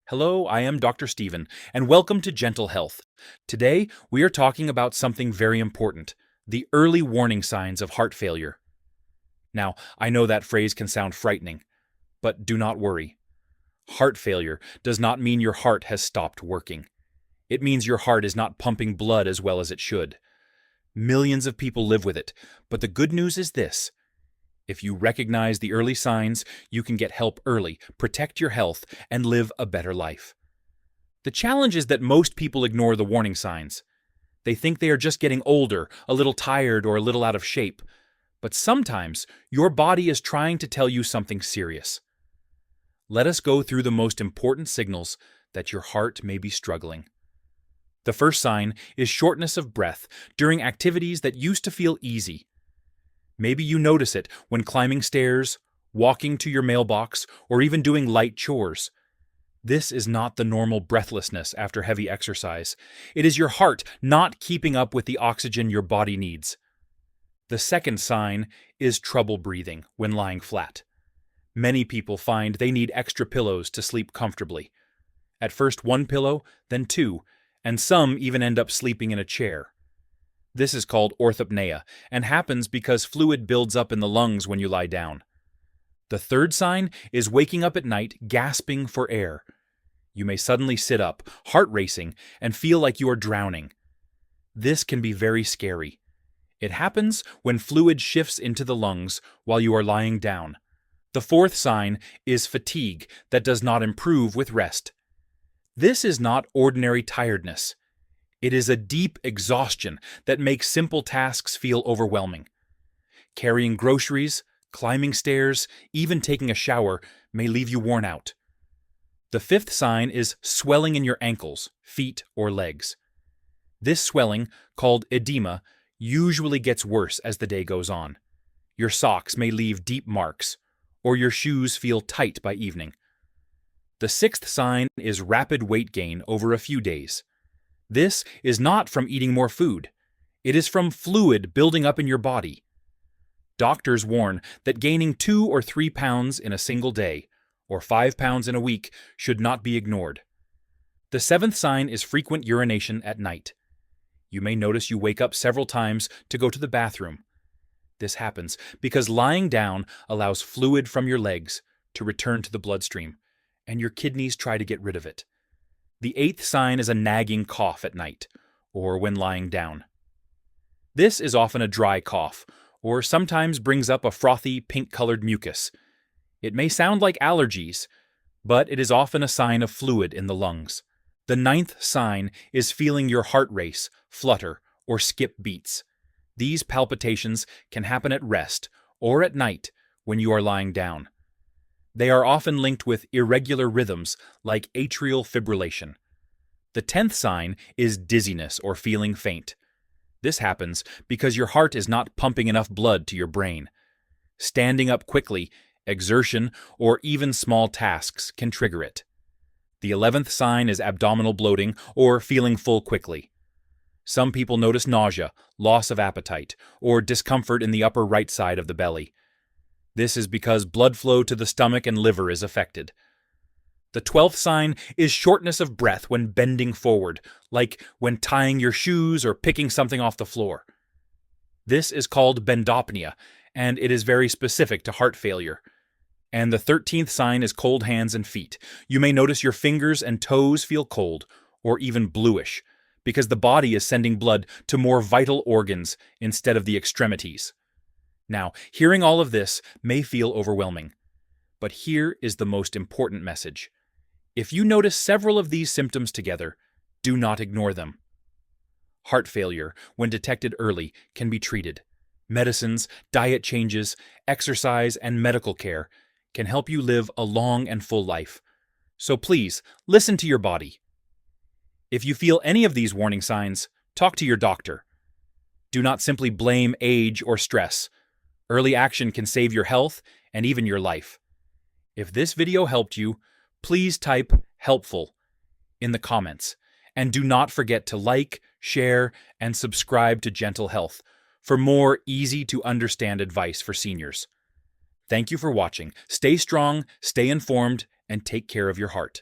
Hello, I am Dr. Stephen, and welcome to Gentle Health. Today, we are talking about something very important, the early warning signs of heart failure. Now, I know that phrase can sound frightening, but do not worry. Heart failure does not mean your heart has stopped working. It means your heart is not pumping blood as well as it should. Millions of people live with it, but the good news is this. If you recognize the early signs, you can get help early, protect your health, and live a better life. The challenge is that most people ignore the warning signs. They think they are just getting older, a little tired, or a little out of shape. But sometimes, your body is trying to tell you something serious. Let us go through the most important signals that your heart may be struggling. The first sign is shortness of breath during activities that used to feel easy. Maybe you notice it when climbing stairs, walking to your mailbox, or even doing light chores. This is not the normal breathlessness after heavy exercise. It is your heart not keeping up with the oxygen your body needs. The second sign is trouble breathing when lying flat. Many people find they need extra pillows to sleep comfortably. At first one pillow, then two, and some even end up sleeping in a chair. This is called orthopnea and happens because fluid builds up in the lungs when you lie down. The third sign is waking up at night gasping for air. You may suddenly sit up, heart racing, and feel like you are drowning. This can be very scary. It happens when fluid shifts into the lungs while you are lying down. The fourth sign is fatigue that does not improve with rest. This is not ordinary tiredness. It is a deep exhaustion that makes simple tasks feel overwhelming. Carrying groceries, climbing stairs, even taking a shower may leave you worn out. The fifth sign is swelling in your ankles, feet, or legs. This swelling, called edema, usually gets worse as the day goes on. Your socks may leave deep marks, or your shoes feel tight by evening. The sixth sign is rapid weight gain over a few days. This is not from eating more food. It is from fluid building up in your body. Doctors warn that gaining 2 or 3 pounds in a single day, or 5 pounds in a week, should not be ignored. The seventh sign is frequent urination at night. You may notice you wake up several times to go to the bathroom. This happens because lying down allows fluid from your legs to return to the bloodstream, and your kidneys try to get rid of it. The eighth sign is a nagging cough at night, or when lying down. This is often a dry cough, or sometimes brings up a frothy, pink-colored mucus. It may sound like allergies, but it is often a sign of fluid in the lungs. The ninth sign is feeling your heart race, flutter, or skip beats. These palpitations can happen at rest or at night when you are lying down. They are often linked with irregular rhythms like atrial fibrillation. The 10th sign is dizziness or feeling faint. This happens because your heart is not pumping enough blood to your brain. Standing up quickly, exertion, or even small tasks can trigger it. The 11th sign is abdominal bloating or feeling full quickly. Some people notice nausea, loss of appetite, or discomfort in the upper right side of the belly. This is because blood flow to the stomach and liver is affected. The 12th sign is shortness of breath when bending forward, like when tying your shoes or picking something off the floor. This is called Bendopnea, and it is very specific to heart failure. And the 13th sign is cold hands and feet. You may notice your fingers and toes feel cold, or even bluish, because the body is sending blood to more vital organs instead of the extremities. Now, hearing all of this may feel overwhelming, but here is the most important message. If you notice several of these symptoms together, do not ignore them. Heart failure, when detected early, can be treated. Medicines, diet changes, exercise, and medical care can help you live a long and full life. So please, listen to your body. If you feel any of these warning signs, talk to your doctor. Do not simply blame age or stress. Early action can save your health and even your life. If this video helped you, please type "helpful" in the comments. And do not forget to like, share, and subscribe to Gentle Health for more easy-to-understand advice for seniors. Thank you for watching. Stay strong, stay informed, and take care of your heart.